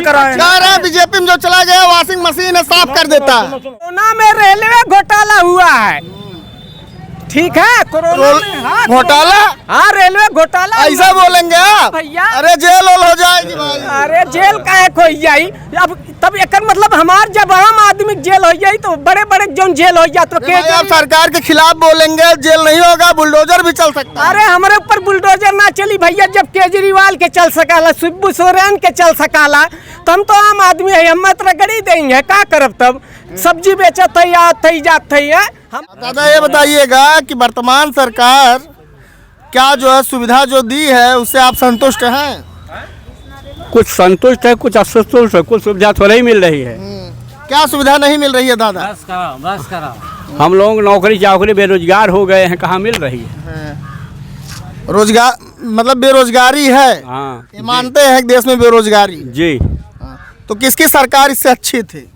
कराए। कह रहे हैं बीजेपी में जो चला गया वॉशिंग मशीन है साफ कर देता है। कोरोना में रेलवे घोटाला हुआ है, ठीक है। कोरोना में घोटाला, हाँ रेलवे घोटाला ऐसा बोलेंगे आप भैया। अरे जेल हो जाएगी भाई। अरे जेल काहे खो जाई, अब तब एक मतलब हमार जब आम आदमी जेल हो जाई तो बड़े बड़े जो जेल हो जाए तो भाई आप सरकार के खिलाफ बोलेंगे जेल नहीं होगा, बुलडोजर भी चल सकता है। अरे हमारे ऊपर बुलडोजर ना चली भैया, जब केजरीवाल के चल सकाला, शिबू सोरेन के चल सकाला, तो हम तो आम आदमी है, हिम्मत रगड़ी देंगे का करब। तब सब्जी बेचत है या थई जात है। हम दादा ये बताइएगा कि वर्तमान सरकार क्या जो है सुविधा जो दी है उससे आप संतुष्ट हैं? कुछ संतुष्ट है, कुछ असंतुष्ट है, कुछ सुविधा थोड़ा ही मिल रही है। क्या सुविधा नहीं मिल रही है दादा? बस करो। हम लोग नौकरी चाकरी बेरोजगार हो गए हैं, कहाँ मिल रही है? रोजगार मतलब बेरोजगारी है। हाँ ये मानते हैं कि देश में बेरोजगारी जी। तो किसकी सरकार इससे अच्छी थी?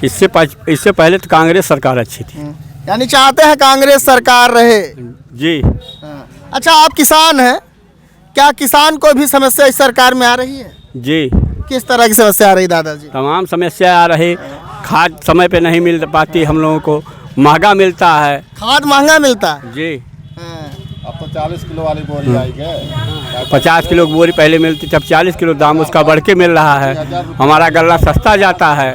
इससे पहले तो कांग्रेस सरकार अच्छी थी। यानी चाहते हैं कांग्रेस सरकार रहे जी। अच्छा आप किसान हैं, क्या किसान को भी समस्या इस सरकार में आ रही है? जी। किस तरह की समस्या आ रही दादाजी? तमाम समस्या आ रही, खाद समय पे नहीं मिल पाती हम लोगों को, महंगा मिलता है। खाद महंगा मिलता है जी। अब तो 40 किलो वाली बोरी आई है। 50 किलो की बोरी पहले मिलती, तब 40 किलो दाम उसका बढ़ के मिल रहा है। हमारा गल्ला सस्ता जाता है।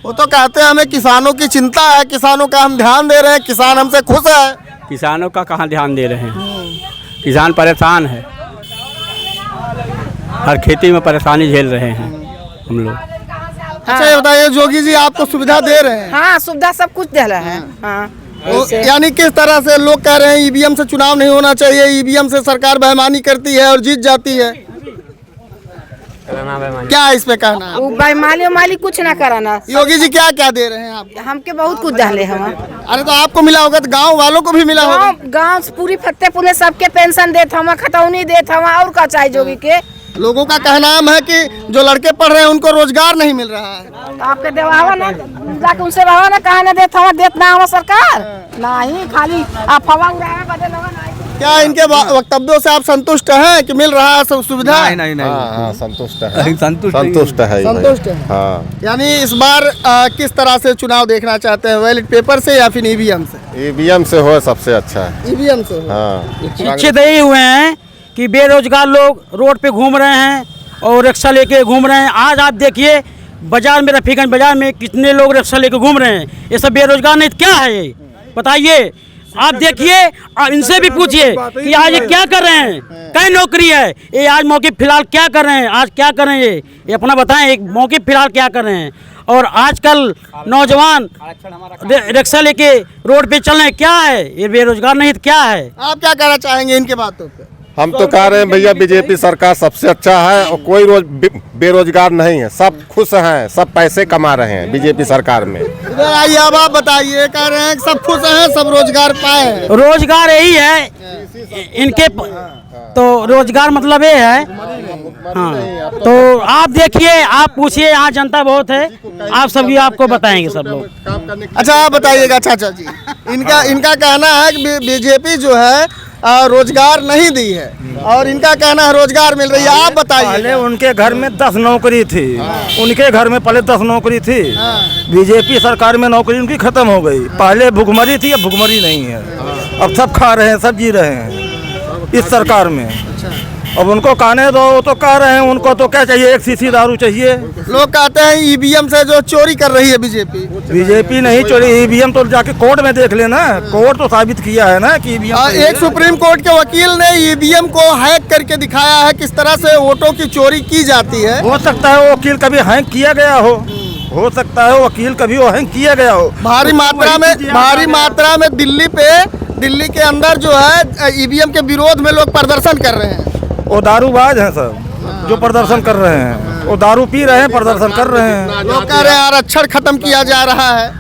वो तो कहते हैं हमें किसानों की चिंता है, किसानों का हम ध्यान दे रहे हैं, किसान हमसे खुश है। किसानों का कहाँ ध्यान दे रहे हैं? किसान परेशान है, हर खेती में परेशानी झेल रहे हैं हम लोग। अच्छा ये बताइए जोगी जी आपको सुविधा दे रहे हैं? हाँ सुविधा सब कुछ दे रहा है। हाँ यानी किस तरह से लोग कह रहे हैं ईवीएम से चुनाव नहीं होना चाहिए, ईवीएम से सरकार बेईमानी करती है और जीत जाती है, क्या इस पे कहना है? बेईमानी कुछ ना कराना। योगी जी क्या क्या दे रहे हैं आप? हमके बहुत कुछ डाले हम। अरे तो आपको मिला होगा तो गांव वालों को भी मिला होगा। गाँव पूरी फतेहपुर में सबके पेंशन देता हूँ, खतौनी देता हूँ, और का चाहिए जोगी के। लोगों का कहना है कि जो लड़के पढ़ रहे हैं उनको रोजगार नहीं मिल रहा है। तो आपके देवावा ना जाके उनसे रहो ना, कहा ना देता हूँ, देता हूँ सरकार नहीं, खाली अफवाह उड़ाए बदे लोग नहीं। क्या इनके वक्तव्यों से आप संतुष्ट हैं कि मिल रहा है सब सुविधा? नहीं हाँ संतुष्ट है। संतुष्ट है। हाँ। यानी इस बार किस तरह से चुनाव देखना चाहते हैं, बैलेट पेपर से या फिर ईवीएम से? ईवीएम से हो सबसे अच्छा है। ईवीएम से हाँ। शिक्षित यही हुए हैं कि बेरोजगार लोग रोड पे घूम रहे हैं और रिक्शा लेके घूम रहे हैं। आज आप देखिए बाजार में, रफीगंज बाजार में कितने लोग रिक्शा लेके घूम रहे हैं। ये सब बेरोजगार नहीं क्या है ये बताइए? आप देखिए, इनसे भी पूछिए कि आज ये क्या कर रहे हैं, कई नौकरी है ये, आज मौके फिलहाल क्या कर रहे हैं, आज क्या कर रहे हैं ये अपना बताएं। एक मौके फिलहाल क्या कर रहे हैं? और आजकल नौजवान रिक्शा लेके रोड पे चल रहे हैं, क्या है ये? बेरोजगार नहीं तो क्या है? आप क्या कहना चाहेंगे इनके बातों पे? हम तो कह रहे हैं भैया बीजेपी सरकार सबसे अच्छा है और कोई बेरोजगार नहीं है, सब खुश हैं, सब पैसे कमा रहे हैं बीजेपी सरकार में। इधर आइए अब आप बताइए, कह रहे हैं सब खुश हैं, सब रोजगार पाए हैं। रोजगार यही है इनके, तो रोजगार मतलब ये है। हाँ तो आप देखिए, आप पूछिए, यहाँ जनता बहुत है, आप सभी आपको बताएंगे सब लोग। अच्छा आप बताइएगा चाचा जी, इनका कहना है कि बीजेपी जो है रोजगार नहीं दी है और इनका कहना है रोजगार मिल रही है, आप बताइए। पहले उनके घर में 10 नौकरी थी, उनके घर में पहले 10 नौकरी थी। बीजेपी सरकार में नौकरी उनकी खत्म हो गई। पहले भुखमरी थी, अब भुखमरी नहीं है, अब सब खा रहे हैं, सब जी रहे हैं इस सरकार में। अब उनको कहने दो, वो तो कह रहे हैं उनको तो क्या चाहिए, एक शीशी दारू चाहिए। लोग कहते हैं ईवीएम से जो चोरी कर रही है बीजेपी नहीं चोरी, ईवीएम तो जाके कोर्ट में देख लेना, कोर्ट तो साबित किया है ना कि ईवीएम। एक सुप्रीम कोर्ट के वकील ने ईवीएम को हैक करके दिखाया है किस तरह से वोटों की चोरी की जाती है। हो सकता है वो वकील कभी हैक किया गया हो सकता है वो वकील कभी वो हैक किया गया हो। भारी मात्रा में दिल्ली के अंदर जो है ईवीएम के विरोध में लोग प्रदर्शन कर रहे हैं। वो दारूबाज हैं सब जो प्रदर्शन कर रहे हैं, वो दारू पी रहे हैं, प्रदर्शन कर रहे हैं। लोग कह रहे हैं आरक्षण खत्म किया जा रहा है।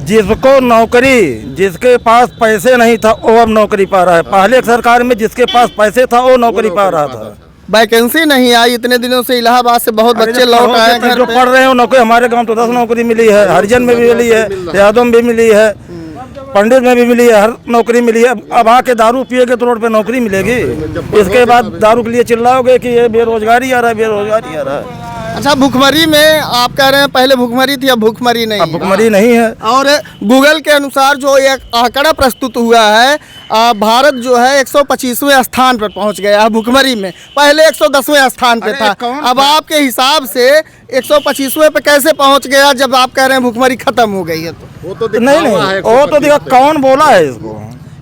जिसको नौकरी, जिसके पास पैसे नहीं था वो अब नौकरी पा रहा है। पहले सरकार में जिसके पास पैसे था वो नौकरी पा रहा था। वैकेंसी नहीं आई इतने दिनों से, इलाहाबाद से बहुत बच्चे लौट आए हैं जो पढ़ रहे हैं नौकरी। हमारे गाँव तो 10 नौकरी मिली है, हरिजन में भी मिली है, यादव में भी मिली है, पंडित में भी मिली है, हर नौकरी मिली है। अब आके दारू पिएगे तो रोड पे नौकरी मिलेगी? इसके बाद दारू के लिए चिल्लाओगे कि ये बेरोजगारी आ रहा है, बेरोजगारी आ रहा है। अच्छा, भुखमरी में आप कह रहे हैं पहले भुखमरी थी, अब भुखमरी नहीं अब है। भुखमरी नहीं है। और गूगल के अनुसार जो एक आंकड़ा प्रस्तुत हुआ है, भारत जो है 125वें स्थान पर पहुंच गया है भुखमरी में। पहले 110वें स्थान पे था। अब आपके हिसाब से 125वें पे कैसे पहुंच गया जब आप कह रहे हैं भुखमरी खत्म हो गई है? वो तो नहीं नहीं, वो तो देखो कौन बोला है इसको।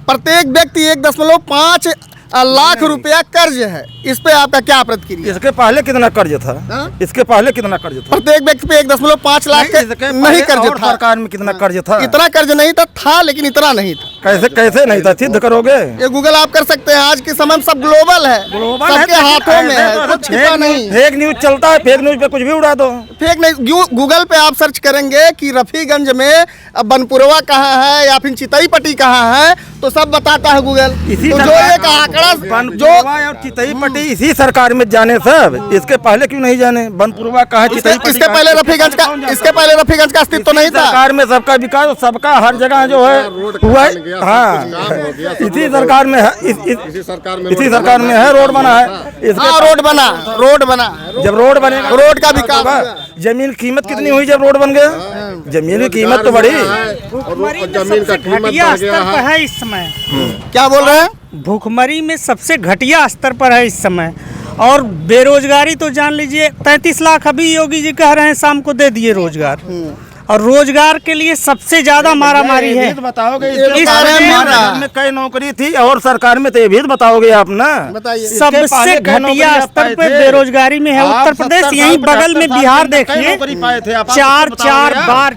प्रत्येक व्यक्ति 1.5 लाख रुपया कर्ज है, इस पे आपका क्या प्रतिक्रिया? इसके पहले कितना कर्ज था? इसके पहले कितना कर्ज था? प्रत्येक व्यक्ति पे 1.5 लाख नहीं कर्ज था। सरकार में कितना कर्ज था? इतना कर्ज नहीं था लेकिन इतना नहीं था। कैसे कैसे नहीं था? सिद्ध करोगे? ये गूगल आप कर सकते हैं। आज के समय में सब ग्लोबल है, सबके हाथों में है, कुछ छिपा नहीं। फेक न्यूज चलता है, फेक न्यूज पे कुछ भी उड़ा दो। फेक नहीं, गूगल पे आप सर्च करेंगे कि रफीगंज में बनपुरवा कहाँ है या फिर चितईपट्टी कहाँ है, तो सब बताता है गूगल। इसी तो जो एक आंकड़ा जो और चितईपट्टी इसी सरकार में जाने सब, इसके पहले क्यों नहीं जाने? बनपुरवा कहा है, चितईपट्टी इसके पहले रफीगंज का अस्तित्व तो नहीं था। सरकार में सबका विकास, सबका हर जगह जो है हुआ है। हाँ, इसी सरकार में है, इसी सरकार में है, रोड बना है। हाँ, रोड बना। जब रोड बनेगा, रोड का विकास होगा। जमीन की कीमत कितनी हुई जब रोड बन गया? जमीन की कीमत तो बढ़ी। जमीन का कीमत बढ़ गया है इस समय। क्या बोल रहे हैं? भूखमरी में सबसे घटिया स्तर पर है इस समय। और बेरोजगारी तो जान लीजिए 33 लाख अभी योगी जी कह रहे हैं शाम को दे दिए रोजगार। और रोजगार के लिए सबसे ज्यादा मारामारी है। बताओगे इस सरकार में कई नौकरी थी और सरकार में तो ये भी बताओगे आप ना। बताइए। सबसे घटिया स्तर पे बेरोजगारी में है उत्तर प्रदेश। यहीं बगल में बिहार देखिए, चार बार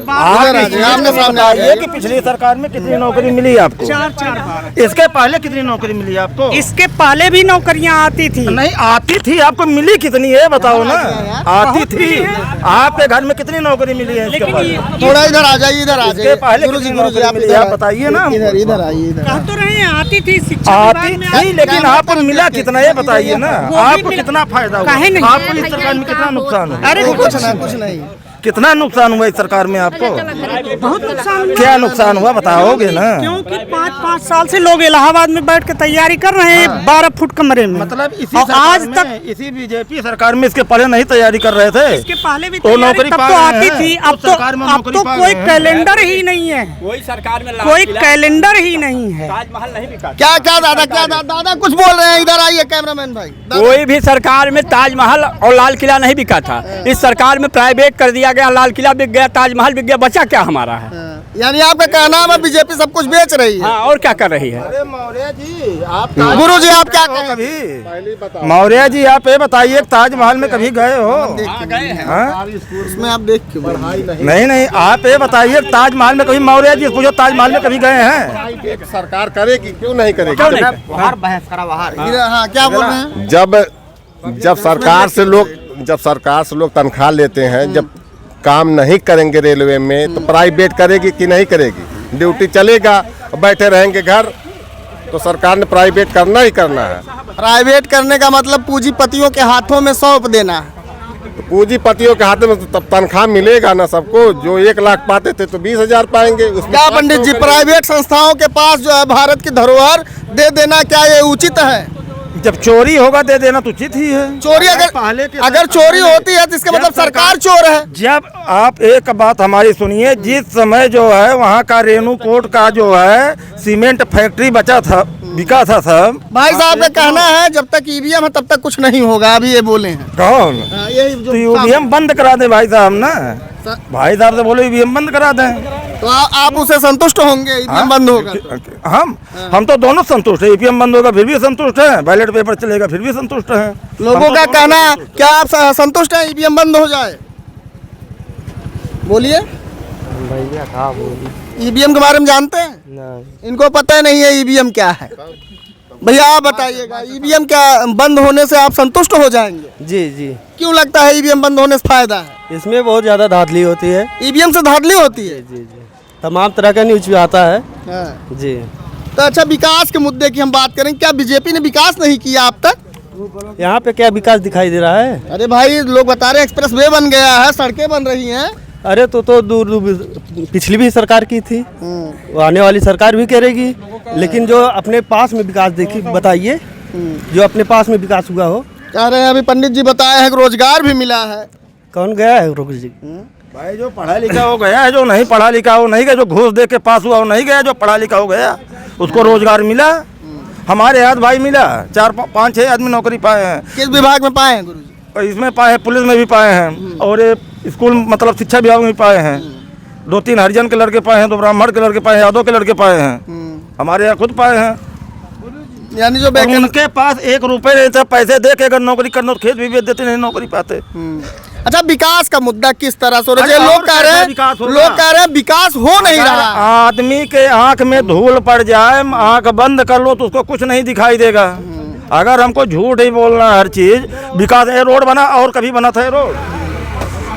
आमने सामने बताइए कि पिछली सरकार में कितनी नौकरी मिली आपको? 4 बार। इसके पहले कितनी नौकरी मिली आपको? इसके पहले भी नौकरियां आती थी। नहीं आती थी, आपको मिली कितनी है बताओ ना? आती थी। आपके घर में कितनी नौकरी मिली है? इसके पहले थोड़ा इधर आ जाइए, इसके पहले कितनी नौकरी मिली आप बताइए ना। इधर आइए। कह तो रहे हैं आती थी, शिक्षा आती थी, लेकिन आपको मिला कितना ये बताइए ना। आपको कितना फायदा हुआ? काहे नहीं? आपको इस सरकार में कितना नुकसान हुआ? अरे कुछ नहीं। कितना नुकसान हुआ इस सरकार में आपको? बहुत नुकसान हुआ। क्या नुकसान हुआ बताओगे ना? क्योंकि 5-5 साल से लोग इलाहाबाद में बैठ के तैयारी कर रहे हैं 12 फुट कमरे में। मतलब इसी और सरकार आज में, तक इसी बीजेपी सरकार में इसके पहले नहीं तैयारी कर रहे थे? इसके पहले भी तो तैयारी नौकरी तब पा तो रहे आती हैं। थी। तो सरकार में अब नौकरी तो पा कोई रहे हैं। कैलेंडर ही नहीं है। कोई सरकार में कोई कैलेंडर ही नहीं है। ताजमहल नहीं बिका। क्या दादा कुछ बोल रहे हैं? इधर आइए कैमरामैन भाई। कोई भी सरकार में ताजमहल और लाल किला नहीं बिका था। इस सरकार में प्राइवेट कर दिया गया, लाल किला बिक गया, ताजमहल बिक गया, बचा क्या हमारा है? यानी आपका कहना है बीजेपी सब कुछ बेच रही है। हाँ, और क्या कर रही है? अरे मौर्य जी, आप गुरु जी आप क्या कहें? कभी मौर्य जी आप ये बताइए ताजमहल में कभी गए हो? हाँ? उसमें आप देख के नहीं, आप ये बताइए ताजमहल में कभी, मौर्य जी पूछो ताजमहल में कभी गए हैं? एक सरकार करेगी, क्यों नहीं करेगी? हाँ, क्या बोल रहे हैं? जब सरकार से लोग तनख्वाह लेते हैं, जब काम नहीं करेंगे रेलवे में तो प्राइवेट करेगी कि नहीं करेगी? ड्यूटी चलेगा, बैठे रहेंगे घर, तो सरकार ने प्राइवेट करना ही करना है। प्राइवेट करने का मतलब पूंजीपतियों के हाथों में सौंप देना। तो पूंजीपतियों के हाथ में तो तब तनख्वाह मिलेगा ना सबको। जो 1 लाख पाते थे तो 20,000 पाएंगे। उसमें क्या पंडित जी, प्राइवेट संस्थाओं के पास जो है भारत की धरोहर दे देना, क्या ये उचित है? जब चोरी होगा दे देना तो उचित ही है। चोरी अगर चोरी होती है तो इसका मतलब सरकार चोर है। जब आप एक बात हमारी सुनिए, जिस समय जो है वहाँ का रेणुकूट का जो है सीमेंट फैक्ट्री बचा था, बिका था सब। भाई साहब का कहना है जब तक ईवीएम है तब तक कुछ नहीं होगा, अभी ये बोले हैं। कौन? यही तो ईवीएम बंद करा दे भाई साहब ना। भाई साहब से बोलो ईवीएम बंद करा दें तो आप उसे संतुष्ट होंगे? ईवीएम बंद होगा? हम तो दोनों संतुष्ट है। ईवीएम बंद होगा फिर भी संतुष्ट है, बैलेट पेपर चलेगा फिर भी संतुष्ट है। लोगों का कहना, क्या आप संतुष्ट हैं ईवीएम बंद हो जाए? बोलिए भैया। ईवीएम के बारे में जानते हैं? नहीं। इनको पता नहीं है ईवीएम क्या है। भैया आप बताइएगा, ईवीएम क्या बंद होने से आप संतुष्ट हो जाएंगे? जी। क्यों लगता है ईवीएम बंद होने से फायदा है? इसमें बहुत ज़्यादा धांधली होती है। ईवीएम से धांधली होती है? जी। तमाम तरह का न्यूज भी आता है। हाँ। जी। तो अच्छा, विकास के मुद्दे की हम बात करें, क्या बीजेपी ने विकास नहीं किया अब तक? यहाँ पे क्या विकास दिखाई दे रहा है? अरे भाई, लोग बता रहे एक्सप्रेस वे बन गया है, सड़कें बन रही हैं। अरे तो दूर पिछली भी सरकार की थी, वो आने वाली सरकार भी करेगी। लेकिन जो अपने पास में विकास देखिए, बताइए जो अपने पास में विकास हुआ हो। कह रहे हैं अभी पंडित जी बताए हैं कि रोजगार भी मिला है। कौन गया है रुक जी? भाई जो पढ़ा लिखा हो गया है, जो नहीं पढ़ा लिखा हो नहीं गया, जो घूस दे के पास हुआ हो नहीं गया, जो पढ़ा लिखा हो गया उसको रोजगार मिला। हमारे यहाँ भाई मिला, 4-5-6 आदमी नौकरी पाए हैं। किस विभाग में पाए हैं गुरुजी? इसमें पाए हैं, पुलिस में भी पाए हैं, और स्कूल मतलब शिक्षा विभाग में भी पाए हैं। 2-3 हरिजन के लड़के पाए हैं, 2 ब्राह्मण के लड़के पाए हैं, यादव के लड़के पाए हैं, हमारे यहाँ खुद पाए हैं। यानी जो और उनके पास 1 रुपए नहीं था, पैसे दे के अगर नौकरी करना तो खेत भी बेच देते, नहीं नौकरी पाते। अच्छा, विकास का मुद्दा किस तरह से हो रहा है? अरे लोग और कह कैसा रहे हैं, विकास होगा? लोग कह रहे हैं विकास हो नहीं रहा। आदमी के आंख में धूल पड़ जाए, आंख बंद कर लो तो उसको कुछ नहीं दिखाई देगा। अगर हमको झूठ ही बोलना हर चीज, विकास ये रोड बना और कभी बना था ये रोड,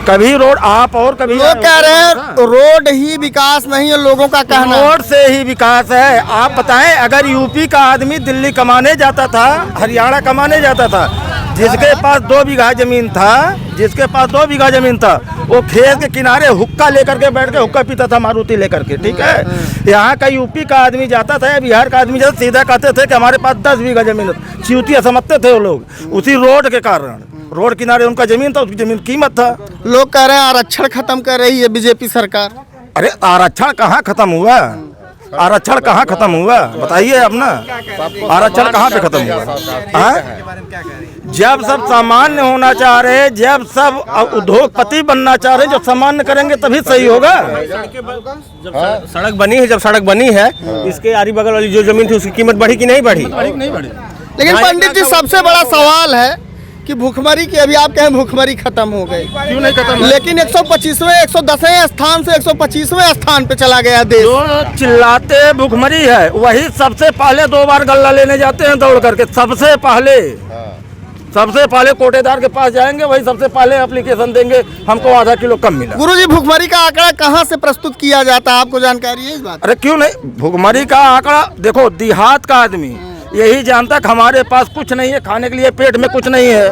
कभी रोड आप और कभी लोग कह रहे हैं रोड ही विकास नहीं है, लोगों का कहना है। रोड से ही विकास है। आप बताएं, अगर यूपी का आदमी दिल्ली कमाने जाता था, हरियाणा कमाने जाता था, जिसके पास 2 बीघा जमीन था, जिसके पास 2 बीघा जमीन था, वो खेत के किनारे हुक्का लेकर के बैठ के हुक्का पीता था, मारुति लेकर के, ठीक है। यहाँ का यूपी का आदमी जाता था या बिहार का आदमी जाता, सीधा कहते थे कि हमारे पास 10 बीघा जमीन है। चिउतिया समझते थे वो लोग, उसी रोड के कारण। रोड किनारे उनका जमीन था, उसकी जमीन कीमत था। लोग कह रहे हैं आरक्षण खत्म कर रही है बीजेपी सरकार। अरे आरक्षण कहाँ खत्म हुआ? आरक्षण कहाँ खत्म हुआ बताइए अपना, आरक्षण कहाँ पे खत्म हुआ? जब सब सामान्य होना चाह रहे, जब सब उद्योगपति बनना चाह रहे, जो सामान्य करेंगे तभी सही होगा। जब सड़क बनी है, जब सड़क बनी है, इसके आरी बगल वाली जो जमीन थी उसकी कीमत बढ़ी कि नहीं बढ़ी? लेकिन पंडित जी, सबसे बड़ा सवाल है कि भूखमरी की, अभी आप कहें भूखमरी खत्म हो गई, क्यों नहीं खत्म? लेकिन 125वें 110वें स्थान से 125वें स्थान पे चला गया देश। जो चिल्लाते भूखमरी है, वही सबसे पहले 2 बार गल्ला लेने जाते हैं दौड़ करके। सबसे पहले कोटेदार के पास जाएंगे, वही सबसे पहले एप्लीकेशन देंगे, हमको आधा किलो कम मिला। गुरुजी, भूखमरी का आंकड़ा कहाँ से प्रस्तुत किया जाता है, आपको जानकारी है इस बात? अरे क्यों नहीं, भूखमरी का आंकड़ा देखो, देहात का आदमी यही जानता कि हमारे पास कुछ नहीं है खाने के लिए, पेट में कुछ नहीं है,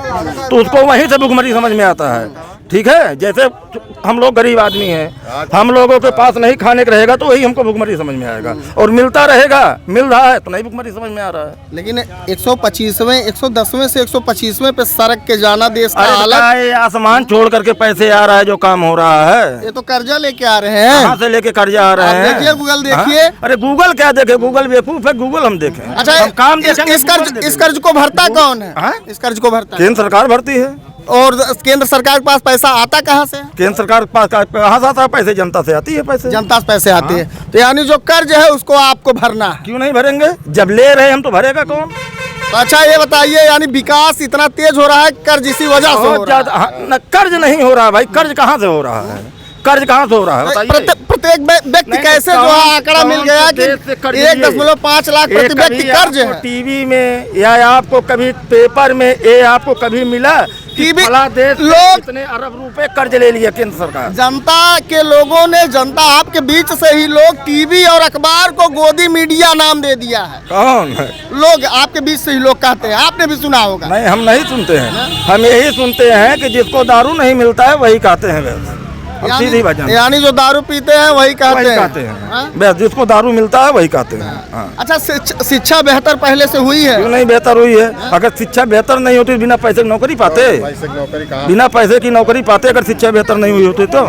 तो उसको वहीं से भूखमरी समझ में आता है। ठीक है, जैसे हम लोग गरीब आदमी हैं, हम लोगों के पास नहीं खाने का रहेगा तो वही हमको भूखमरी समझ में आएगा, और मिलता रहेगा, मिल रहा है तो नहीं भूखमरी समझ में आ रहा है। लेकिन 125वें 110वें से 125वें पे सड़क के जाना देश का हालत। अरे आसमान छोड़ करके पैसे आ रहा है, जो काम हो रहा है। ये तो कर्जा लेके आ रहे हैं। कहाँ से लेके कर्जा आ रहे आप हैं? देखिए, गूगल देखिए। अरे गूगल क्या देखे, गूगल बेवकूफ है, गूगल हम देखें। अच्छा, हम काम देखेंगे, इस कर्ज को भरता कौन है? हाँ? इस कर्ज को भरता केंद्र सरकार भरती है। और केंद्र सरकार के पास पैसा आता कहाँ से? केंद्र सरकार के पास कहाँ से आता है पैसे? जनता से आती है पैसे, जनता से पैसे आते हैं। तो यानी जो कर्ज है उसको आपको भरना है। क्यों नहीं भरेंगे? जब ले रहे हम तो भरेगा कौन? तो अच्छा ये बताइए, यानी विकास इतना तेज हो रहा है, कर्ज इसी वजह से हो रहा है। कर्ज नहीं हो रहा भाई, कर्ज कहाँ से हो रहा है? कर्ज कहाँ से हो रहा है बताइए? प्रत्येक व्यक्ति कैसे जो है आंकड़ा मिल गया कि 1.5 लाख प्रति व्यक्ति कर्ज है। टीवी में या आपको कभी पेपर में ये आपको कभी मिला कि फला देश लोग इतने अरब रुपए कर्ज ले लिया केंद्र सरकार? जनता के लोगों ने, जनता आपके बीच से ही लोग टीवी और अखबार को गोदी मीडिया नाम दे दिया है। कौन है? लोग आपके बीच से ही लोग कहते हैं, आपने भी सुना होगा। नहीं, हम नहीं सुनते हैं, हम यही सुनते हैं कि जिसको दारू नहीं मिलता है वही कहते हैं बस। अब सीधी बात है, यानी जो दारू पीते हैं वही कहते हैं। हाँ? बस जिसको दारू मिलता है वही कहते हैं। हाँ। अच्छा, शिक्षा बेहतर पहले से हुई है? क्यों नहीं बेहतर हुई है? अगर शिक्षा बेहतर नहीं होती बिना पैसे की नौकरी पाते? बिना पैसे की नौकरी पाते अगर शिक्षा बेहतर नहीं हुई होती तो?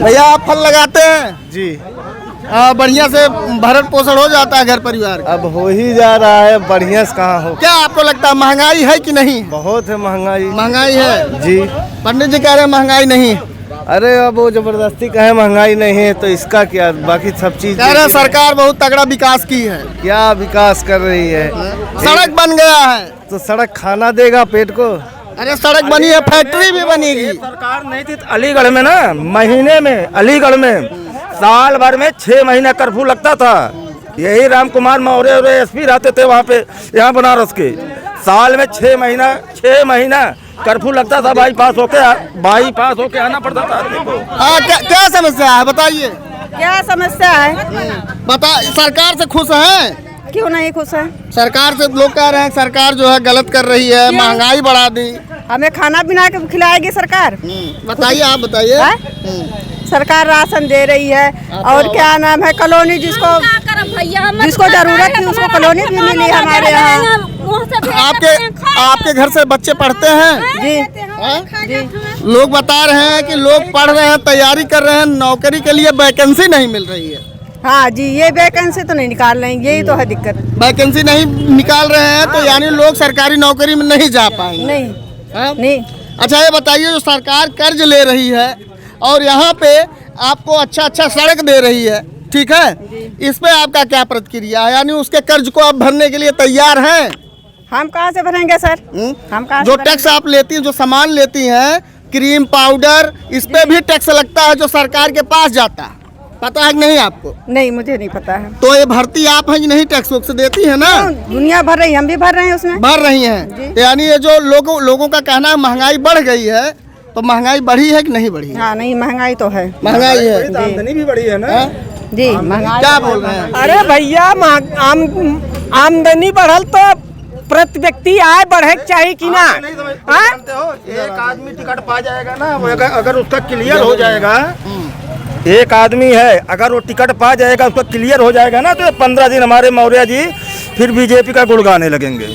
भैया, आप फल लगाते हैं जी। बढ़िया से भरण पोषण हो जाता है घर परिवार का? अब हो ही जा रहा है, बढ़िया से कहाँ हो। क्या आपको लगता है महंगाई है कि नहीं? बहुत है महंगाई। महंगाई है जी। पंडित जी कह रहे हैं महंगाई नहीं। अरे अब वो जबरदस्ती कहे महंगाई नहीं है तो इसका क्या, बाकी सब चीज कह रहे हैं सरकार बहुत तगड़ा विकास की है। क्या विकास कर रही है? सड़क बन गया है तो सड़क खाना देगा पेट को? अरे सड़क बनी है, फैक्ट्री भी बनेगी। सरकार नहीं थी अलीगढ़ में ना, महीने में अलीगढ़ में साल भर में 6 महीना कर्फ्यू लगता था। यही राम कुमार मौर्य और एसपी रहते थे वहाँ पे, यहाँ बनारस के। साल में 6 महीना कर्फ्यू लगता था, बाईपास होके आना पड़ता था आदमी को। हाँ, क्या समस्या है बताइए? क्या समस्या है? बता, सरकार से खुश हैं? क्यों नहीं खुश है? सरकार से लोग कह रहे हैं सरकार जो है गलत कर रही है, महंगाई बढ़ा दी। हमें खाना पीना के खिलाएगी सरकार? बताइए, आप बताइए। सरकार राशन दे रही है और क्या नाम है कॉलोनी जिसको जरूरत थी उसको कॉलोनी भी मिली हमारे यहाँ। आपके घर से बच्चे पढ़ते हैं? जी लोग बता रहे हैं कि लोग पढ़ रहे हैं, तैयारी कर रहे हैं, नौकरी के लिए वैकेंसी नहीं मिल रही है। हाँ जी, ये वैकेंसी तो नहीं निकाल रहे हैं, यही तो है दिक्कत। वैकेंसी नहीं निकाल रहे हैं तो यानी लोग सरकारी नौकरी में नहीं जा पाएंगे। नहीं। अच्छा ये बताइए, जो सरकार कर्ज ले रही है और यहाँ पे आपको अच्छा सड़क दे रही है, ठीक है, इस पे आपका क्या प्रतिक्रिया है? यानी उसके कर्ज को आप भरने के लिए तैयार हैं? हम कहाँ से भरेंगे सर? हम कहाँ जो से टैक्स आप लेती हैं, जो सामान लेती हैं, क्रीम पाउडर, इस पे भी टैक्स लगता है जो सरकार के पास जाता है, पता है कि नहीं आपको? नहीं, मुझे नहीं पता है। तो ये भरती आप हैं कि नहीं? टैक्स वैक्स देती है ना? दुनिया भर रही, हम भी भर रहे हैं उसमें। भर रही हैं। तो यानी ये जो लोगों का कहना है महंगाई बढ़ गई है, तो महंगाई बढ़ी है कि नहीं बढ़ी है? हाँ नहीं, महंगाई तो है। महंगाई है, आमदनी भी बढ़ी है ना। जी महंगाई। क्या बोल रहे हैं? अरे भैया आमदनी बढ़ल तो प्रति व्यक्ति आय बढ़े चाहिए कि ना? एक आदमी टिकट पा जाएगा ना, अगर उसका क्लियर हो जाएगा, एक आदमी है अगर वो टिकट पा जाएगा, उसका क्लियर हो जाएगा ना, तो 15 दिन हमारे मौर्य जी फिर बीजेपी का गुण गाने लगेंगे।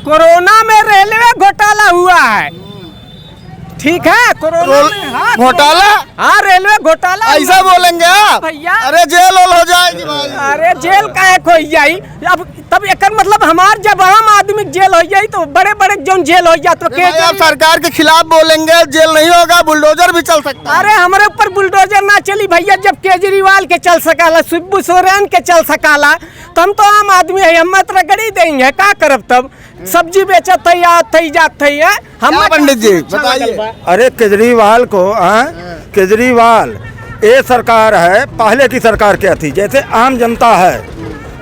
कोरोना में रेलवे घोटाला हुआ है, ठीक है? कोरोना में घोटाला? हाँ, रेलवे घोटाला। ऐसा बोलेंगे आप? भैया अरे जेल हो जाएगी भाई। अरे जेल काहे को हो जाई? अब तब एक मतलब हमार जब आम आदमी जेल हो जाई तो बड़े बड़े जो जेल हो जाए तो आप सरकार के खिलाफ बोलेंगे, जेल नहीं होगा, बुलडोजर भी चल सकता है। अरे हमारे ऊपर बुलडोजर ना चली भैया, जब केजरीवाल के चल सकाला, शिबू सोरेन के चल सकाला, तो हम तो आम आदमी है, हिम्मत रगड़ी देंगे, का करब तब? सब्जी बेचत है या थई जात है हम। पंडित जी बताइए। अरे केजरीवाल को केजरीवाल ये सरकार है, पहले की सरकार क्या थी? जैसे आम जनता है,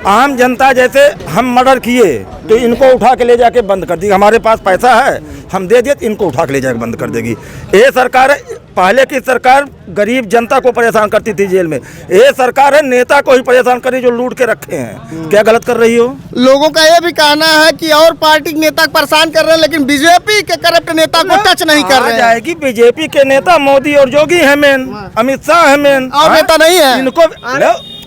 आम जनता जैसे हम मर्डर किए तो इनको उठा के ले जाके बंद कर दी। हमारे पास पैसा है, हम दे दिए तो इनको उठा के ले जाके बंद कर देगी। ये सरकार है, पहले की सरकार गरीब जनता को परेशान करती थी जेल में। ये सरकार है नेता को ही परेशान करी जो लूट के रखे हैं। क्या गलत कर रही हो? लोगों का ये भी कहना है कि और पार्टी के नेता परेशान कर रहे हैं, लेकिन बीजेपी के करप्ट नेता को टच नहीं कर रहे हैं। जाएगी बीजेपी के नेता मोदी और योगी है मेन, अमित शाह है मेन, और नेता नहीं है इनको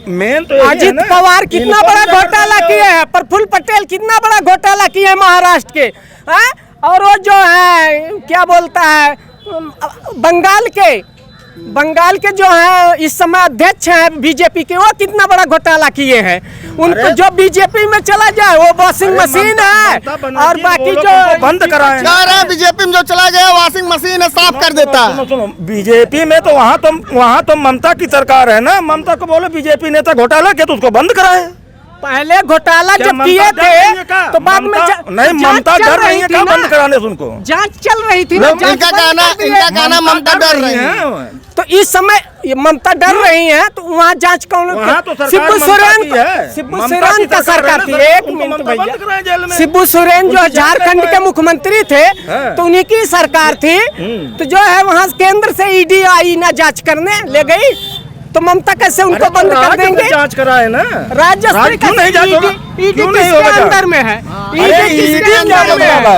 मेन तो अजित पवार कितना बड़ा घोटाला किए हैं, प्रफुल्ल पटेल कितना बड़ा घोटाला किए हैं महाराष्ट्र के, और वो जो है क्या बोलता है बंगाल के जो है इस समय अध्यक्ष हैं बीजेपी के, वो कितना बड़ा घोटाला किए हैं। उनको जो बीजेपी में चला जाए वो वॉशिंग मशीन है, और बाकी जो बंद कराए बीजेपी में जो चला गया वॉशिंग मशीन है, साफ कर देता है। सुनो, बीजेपी में तो वहाँ तो ममता की सरकार है ना। ममता को बोलो बीजेपी नेता घोटाला किया तो उसको बंद कराए। पहले घोटाला जब किए थे तो बाद में नहीं, ममता डर रही है क्या बंद कराने से? उनको जांच चल रही थी। इनका कहना ममता डर रही है। तो इस समय ममता डर रही है, तो वहाँ जांच कौन? शिबू सोरेन का सरकार थी। एक मिनट भैया, शिबू सोरेन जो झारखंड के मुख्यमंत्री थे तो उन्हीं की सरकार थी। तो जो है वहाँ केंद्र से ईडी आई ना जांच करने ले गई, तो ममता कैसे उनको बंद कर देंगे? जांच कराए ना, राज्य स्तरीय क्यों नहीं जांच होगा? ईडी किसके अंदर में है? ईडी किसके अंदर में है?